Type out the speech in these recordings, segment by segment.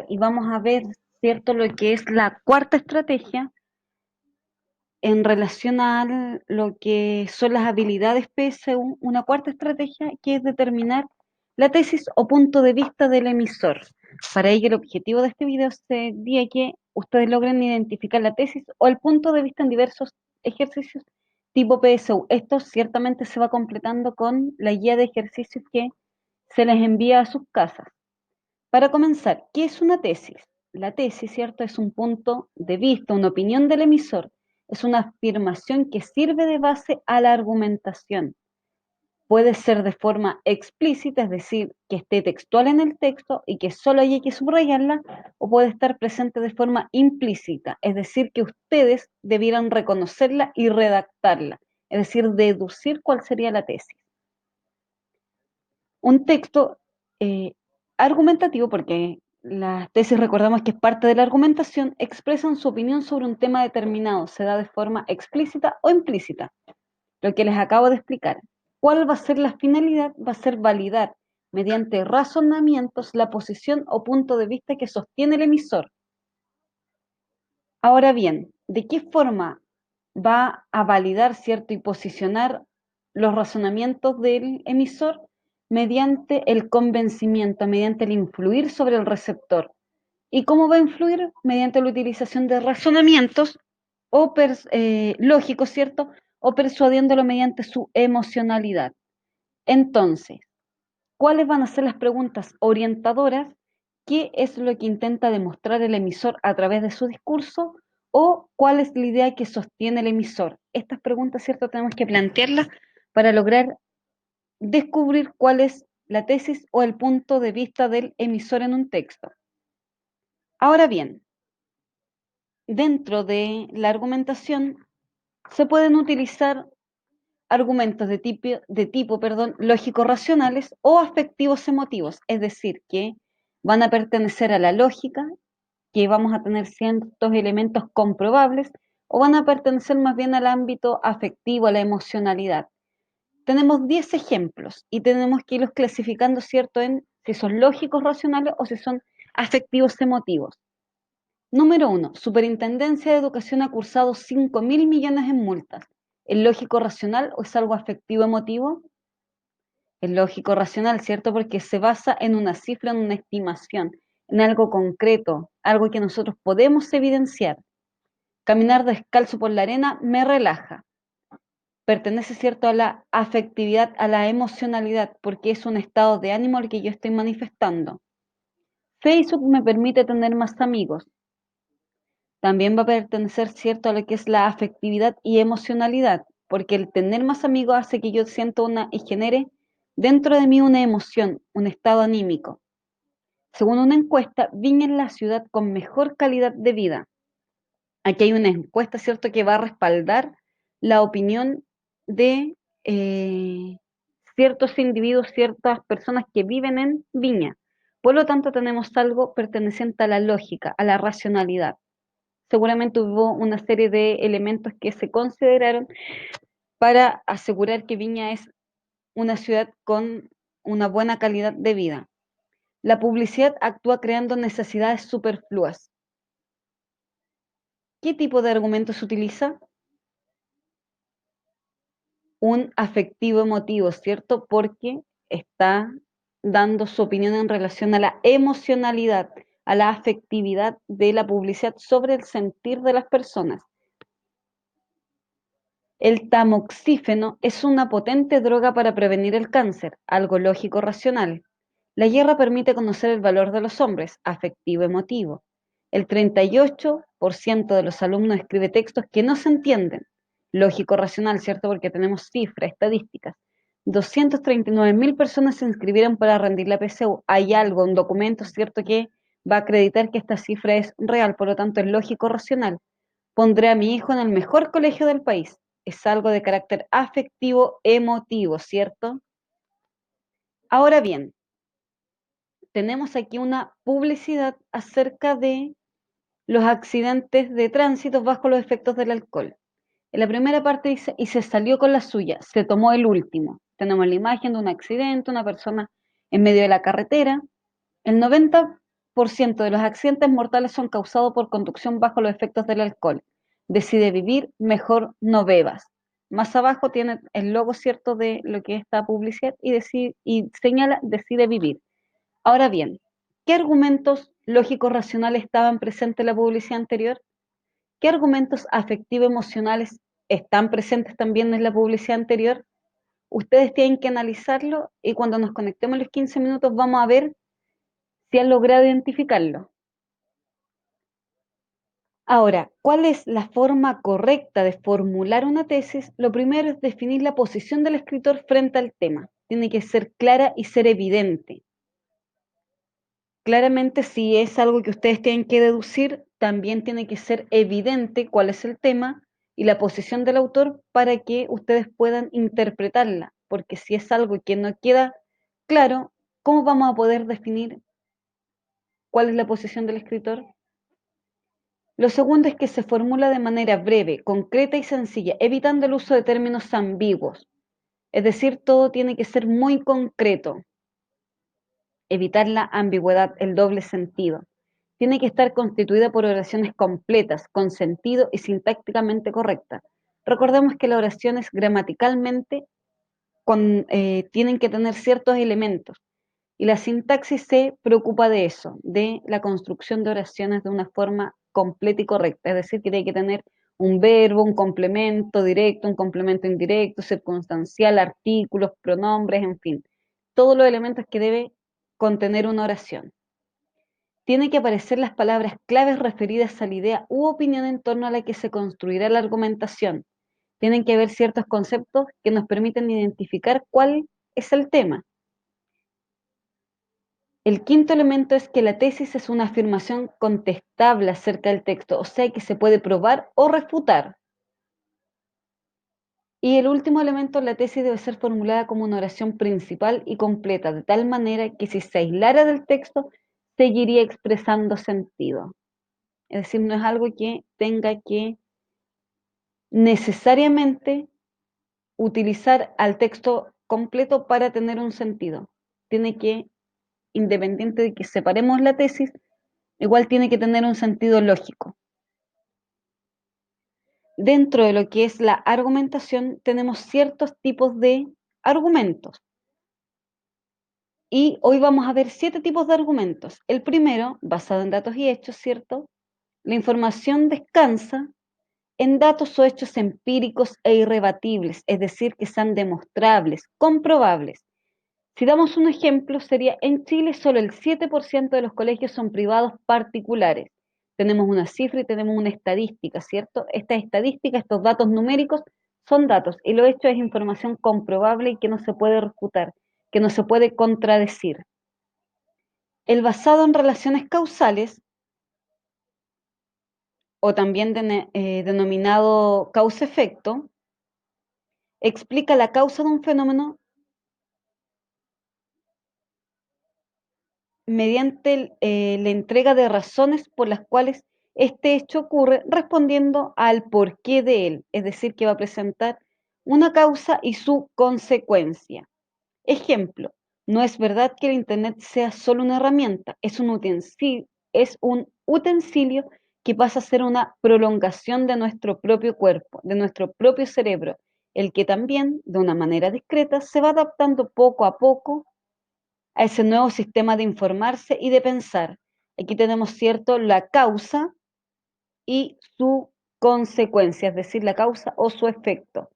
Y vamos a ver, ¿cierto?, lo que es la cuarta estrategia en relación a lo que son las habilidades PSU, una cuarta estrategia que es determinar la tesis o punto de vista del emisor. Para ello, el objetivo de este video sería que ustedes logren identificar la tesis o el punto de vista en diversos ejercicios tipo PSU. Esto ciertamente se va completando con la guía de ejercicios que se les envía a sus casas. Para comenzar, ¿qué es una tesis? La tesis, ¿cierto?, es un punto de vista, una opinión del emisor. Es una afirmación que sirve de base a la argumentación. Puede ser de forma explícita, es decir, que esté textual en el texto y que solo haya que subrayarla, o puede estar presente de forma implícita, es decir, que ustedes debieran reconocerla y redactarla, es decir, deducir cuál sería la tesis. Un texto eh, argumentativo, porque las tesis recordamos que es parte de la argumentación, expresan su opinión sobre un tema determinado, se da de forma explícita o implícita, lo que les acabo de explicar. ¿Cuál va a ser la finalidad? Va a ser validar mediante razonamientos la posición o punto de vista que sostiene el emisor. Ahora bien, ¿de qué forma va a validar, cierto, y posicionar los razonamientos del emisor? Mediante el convencimiento, mediante el influir sobre el receptor. ¿Y cómo va a influir? Mediante la utilización de razonamientos o lógicos, ¿cierto? O persuadiéndolo mediante su emocionalidad. Entonces, ¿cuáles van a ser las preguntas orientadoras? ¿Qué es lo que intenta demostrar el emisor a través de su discurso? ¿O cuál es la idea que sostiene el emisor? Estas preguntas, ¿cierto?, tenemos que plantearlas para lograr descubrir cuál es la tesis o el punto de vista del emisor en un texto. Ahora bien, dentro de la argumentación se pueden utilizar argumentos de tipo lógico-racionales o afectivos emotivos, es decir, que van a pertenecer a la lógica, que vamos a tener ciertos elementos comprobables, o van a pertenecer más bien al ámbito afectivo, a la emocionalidad. Tenemos 10 ejemplos y tenemos que irlos clasificando, ¿cierto?, en si son lógicos, racionales o si son afectivos, emotivos. Número 1. Superintendencia de Educación ha cursado 5.000 millones en multas. ¿Es lógico racional o es algo afectivo emotivo? Es lógico racional, ¿cierto? Porque se basa en una cifra, en una estimación, en algo concreto, algo que nosotros podemos evidenciar. Caminar descalzo por la arena me relaja. Pertenece, ¿cierto?, a la afectividad, a la emocionalidad, porque es un estado de ánimo el que yo estoy manifestando. Facebook me permite tener más amigos. También va a pertenecer, ¿cierto?, a lo que es la afectividad y emocionalidad, porque el tener más amigos hace que yo sienta y genere dentro de mí una emoción, un estado anímico. Según una encuesta, Viña es la ciudad con mejor calidad de vida. Aquí hay una encuesta, ¿cierto?, que va a respaldar la opinión de ciertos individuos, ciertas personas que viven en Viña. Por lo tanto, tenemos algo perteneciente a la lógica, a la racionalidad. Seguramente hubo una serie de elementos que se consideraron para asegurar que Viña es una ciudad con una buena calidad de vida. La publicidad actúa creando necesidades superfluas. ¿Qué tipo de argumento se utiliza? Un afectivo emotivo, ¿cierto? Porque está dando su opinión en relación a la emocionalidad, a la afectividad de la publicidad sobre el sentir de las personas. El tamoxífeno es una potente droga para prevenir el cáncer, algo lógico racional. La guerra permite conocer el valor de los hombres, afectivo emotivo. El 38% de los alumnos escribe textos que no se entienden, lógico racional, ¿cierto? Porque tenemos cifras, estadísticas. 239.000 personas se inscribieron para rendir la PSU. Hay algo, un documento, ¿cierto?, que va a acreditar que esta cifra es real, por lo tanto es lógico racional. Pondré a mi hijo en el mejor colegio del país. Es algo de carácter afectivo, emotivo, ¿cierto? Ahora bien, tenemos aquí una publicidad acerca de los accidentes de tránsito bajo los efectos del alcohol. En la primera parte dice, y se salió con la suya, se tomó el último. Tenemos la imagen de un accidente, una persona en medio de la carretera. El 90 60% de los accidentes mortales son causados por conducción bajo los efectos del alcohol. Decide vivir, mejor no bebas. Más abajo tiene el logo, ¿cierto?, de lo que es esta publicidad y señala decide vivir. Ahora bien, ¿qué argumentos lógicos racionales estaban presentes en la publicidad anterior? ¿Qué argumentos afectivo-emocionales están presentes también en la publicidad anterior? Ustedes tienen que analizarlo y cuando nos conectemos en los 15 minutos vamos a ver si han logrado identificarlo. Ahora, ¿cuál es la forma correcta de formular una tesis? Lo primero es definir la posición del escritor frente al tema. Tiene que ser clara y ser evidente. Claramente, si es algo que ustedes tienen que deducir, también tiene que ser evidente cuál es el tema y la posición del autor para que ustedes puedan interpretarla, porque si es algo que no queda claro, ¿cómo vamos a poder definir cuál es la posición del escritor? Lo segundo es que se formula de manera breve, concreta y sencilla, evitando el uso de términos ambiguos. Es decir, todo tiene que ser muy concreto, evitar la ambigüedad, el doble sentido. Tiene que estar constituida por oraciones completas, con sentido y sintácticamente correctas. Recordemos que las oraciones gramaticalmente tienen que tener ciertos elementos y la sintaxis se preocupa de eso, de la construcción de oraciones de una forma completa y correcta, es decir, que tiene que tener un verbo, un complemento directo, un complemento indirecto, circunstancial, artículos, pronombres, en fin, todos los elementos que debe contener una oración. Tiene que aparecer las palabras claves referidas a la idea u opinión en torno a la que se construirá la argumentación. Tienen que haber ciertos conceptos que nos permiten identificar cuál es el tema. El quinto elemento es que la tesis es una afirmación contestable acerca del texto, o sea que se puede probar o refutar. Y el último elemento, la tesis debe ser formulada como una oración principal y completa, de tal manera que si se aislara del texto, seguiría expresando sentido. Es decir, no es algo que tenga que necesariamente utilizar al texto completo para tener un sentido. Tiene que, independiente de que separemos la tesis, igual tiene que tener un sentido lógico. Dentro de lo que es la argumentación, tenemos ciertos tipos de argumentos. Y hoy vamos a ver 7 tipos de argumentos. El primero, basado en datos y hechos, ¿cierto? La información descansa en datos o hechos empíricos e irrebatibles, es decir, que sean demostrables, comprobables. Si damos un ejemplo, sería en Chile solo el 7% de los colegios son privados particulares. Tenemos una cifra y tenemos una estadística, ¿cierto? Esta estadística, estos datos numéricos son datos y lo hecho es información comprobable y que no se puede refutar, que no se puede contradecir. El basado en relaciones causales, o también denominado causa-efecto, explica la causa de un fenómeno mediante la entrega de razones por las cuales este hecho ocurre, respondiendo al porqué de él, es decir, que va a presentar una causa y su consecuencia. Ejemplo, no es verdad que el Internet sea solo una herramienta, es un utensilio que pasa a ser una prolongación de nuestro propio cuerpo, de nuestro propio cerebro, el que también, de una manera discreta, se va adaptando poco a poco a ese nuevo sistema de informarse y de pensar. Aquí tenemos, cierto, la causa y su consecuencia, es decir, la causa o su efecto.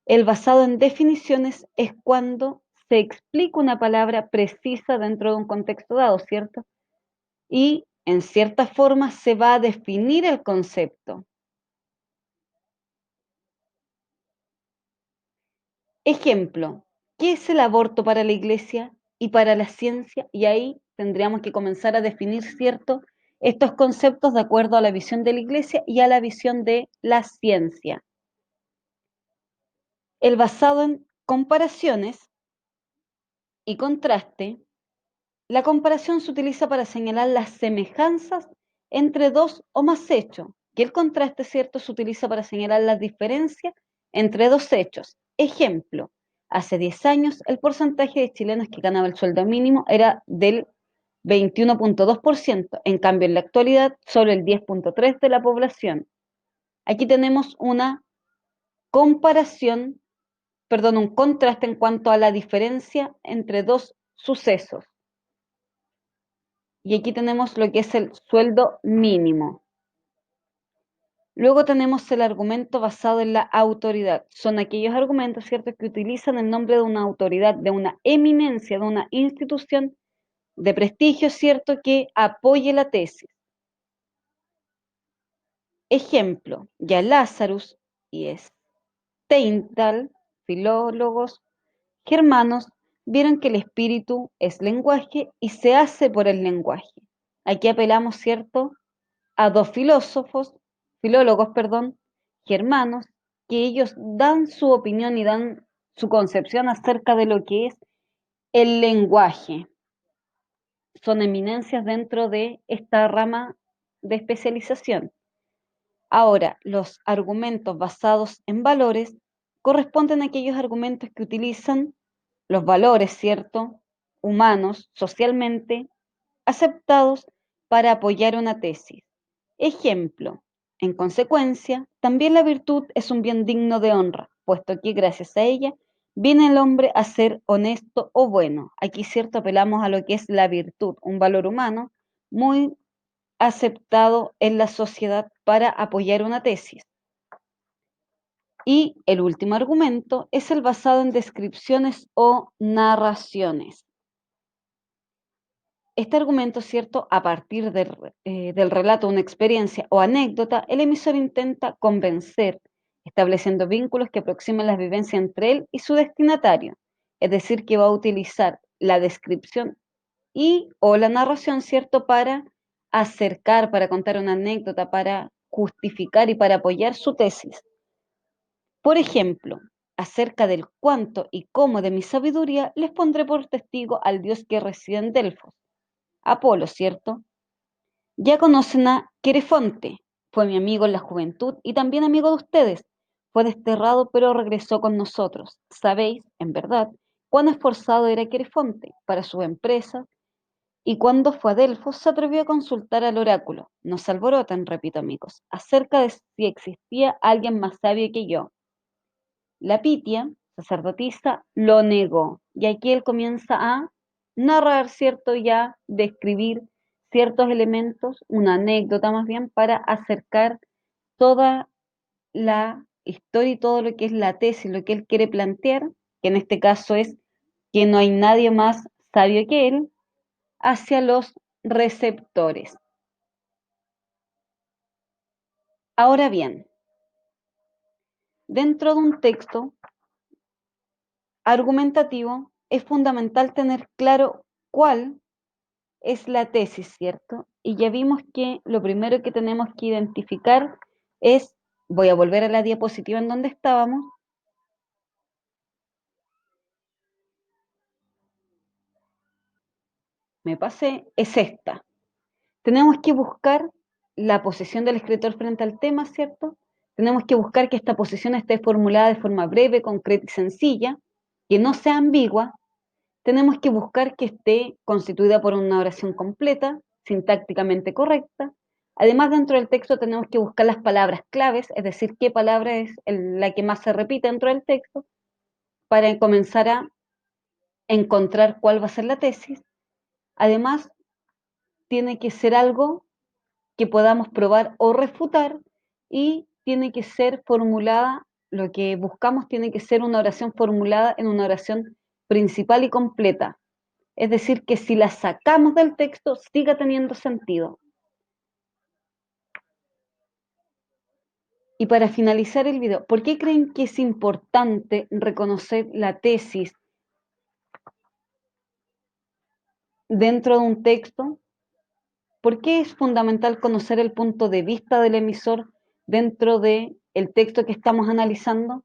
El basado en definiciones es cuando se explica una palabra precisa dentro de un contexto dado, ¿cierto? Y en cierta forma se va a definir el concepto. Ejemplo, ¿qué es el aborto para la iglesia y para la ciencia? Y ahí tendríamos que comenzar a definir, ¿cierto?, estos conceptos de acuerdo a la visión de la iglesia y a la visión de la ciencia. El basado en comparaciones y contraste, la comparación se utiliza para señalar las semejanzas entre dos o más hechos, y el contraste, ¿cierto?, se utiliza para señalar las diferencias entre dos hechos. Ejemplo, hace 10 años el porcentaje de chilenos que ganaba el sueldo mínimo era del 21.2%. En cambio, en la actualidad, solo el 10.3% de la población. Aquí tenemos una comparación, perdón, un contraste en cuanto a la diferencia entre dos sucesos. Y aquí tenemos lo que es el sueldo mínimo. Luego tenemos el argumento basado en la autoridad. Son aquellos argumentos, ¿cierto?, que utilizan el nombre de una autoridad, de una eminencia, de una institución de prestigio, ¿cierto?, que apoye la tesis. Ejemplo, ya Lazarus y Steinthal, filólogos germanos, vieron que el espíritu es lenguaje y se hace por el lenguaje. Aquí apelamos, ¿cierto?, a dos filólogos, perdón, germanos, que ellos dan su opinión y dan su concepción acerca de lo que es el lenguaje. Son eminencias dentro de esta rama de especialización. Ahora, los argumentos basados en valores corresponden a aquellos argumentos que utilizan los valores, ¿cierto?, humanos, socialmente aceptados para apoyar una tesis. Ejemplo, en consecuencia, también la virtud es un bien digno de honra, puesto que gracias a ella viene el hombre a ser honesto o bueno. Aquí, cierto, apelamos a lo que es la virtud, un valor humano muy aceptado en la sociedad para apoyar una tesis. Y el último argumento es el basado en descripciones o narraciones. Este argumento, ¿cierto? A partir del relato de una experiencia o anécdota, el emisor intenta convencer, estableciendo vínculos que aproximen las vivencias entre él y su destinatario. Es decir, que va a utilizar la descripción y o la narración, ¿cierto? Para acercar, para contar una anécdota, para justificar y para apoyar su tesis. Por ejemplo, acerca del cuánto y cómo de mi sabiduría les pondré por testigo al Dios que reside en Delfos. Apolo, ¿cierto? Ya conocen a Querefonte, fue mi amigo en la juventud y también amigo de ustedes. Fue desterrado, pero regresó con nosotros. Sabéis, en verdad, cuán esforzado era Querefonte para su empresa y cuando fue a Delfos se atrevió a consultar al oráculo. No se alboroten, repito amigos, acerca de si existía alguien más sabio que yo. La Pitia, sacerdotisa, lo negó. Y aquí él comienza a narrar, ¿cierto? Y a describir ciertos elementos, una anécdota más bien, para acercar toda la historia y todo lo que es la tesis, lo que él quiere plantear, que en este caso es que no hay nadie más sabio que él, hacia los receptores. Ahora bien, dentro de un texto argumentativo es fundamental tener claro cuál es la tesis, ¿cierto? Y ya vimos que lo primero que tenemos que identificar es, voy a volver a la diapositiva en donde estábamos, me pasé, es esta. Tenemos que buscar la posición del escritor frente al tema, ¿cierto? Tenemos que buscar que esta posición esté formulada de forma breve, concreta y sencilla, que no sea ambigua. Tenemos que buscar que esté constituida por una oración completa, sintácticamente correcta. Además, dentro del texto tenemos que buscar las palabras claves, es decir, qué palabra es la que más se repite dentro del texto, para comenzar a encontrar cuál va a ser la tesis. Además, tiene que ser algo que podamos probar o refutar y tiene que ser formulada, lo que buscamos tiene que ser una oración formulada en una oración principal y completa. Es decir, que si la sacamos del texto, siga teniendo sentido. Y para finalizar el video, ¿por qué creen que es importante reconocer la tesis dentro de un texto? ¿Por qué es fundamental conocer el punto de vista del emisor dentro del texto que estamos analizando?